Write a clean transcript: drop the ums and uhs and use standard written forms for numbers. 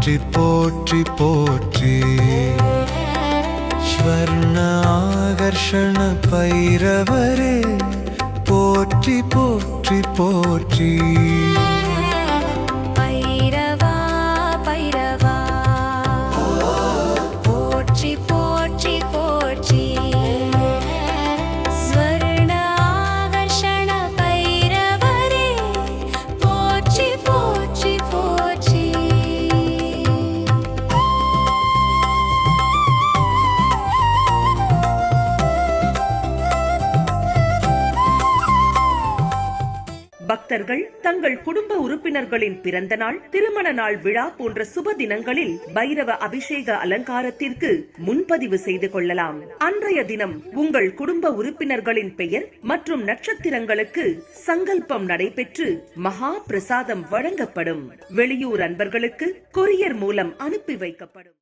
போற்றி போற்றி போற்றி. ஸ்வர்ண ஆகர்ஷண பைரவரே போற்றி போற்றி போற்றி. பைரவா பைரவா போற்றி போற்றி போற்றி. ஸ்வர்ண ஆகர்ஷண பைரவரே போற்றி போற்றி போற்றி. பக்தர்கள் தங்கள் குடும்ப உறுப்பினர்களின் பிறந்த நாள், திருமண நாள் விழா போன்ற சுப தினங்களில் பைரவ அபிஷேக அலங்காரத்திற்கு முன்பதிவு செய்து கொள்ளலாம். அன்றைய தினம் உங்கள் குடும்ப உறுப்பினர்களின் பெயர் மற்றும் நட்சத்திரங்களுக்கு சங்கல்பம் நடைபெற்று மகா பிரசாதம் வழங்கப்படும். வெளியூர் அன்பர்களுக்கு கொரியர் மூலம் அனுப்பி வைக்கப்படும்.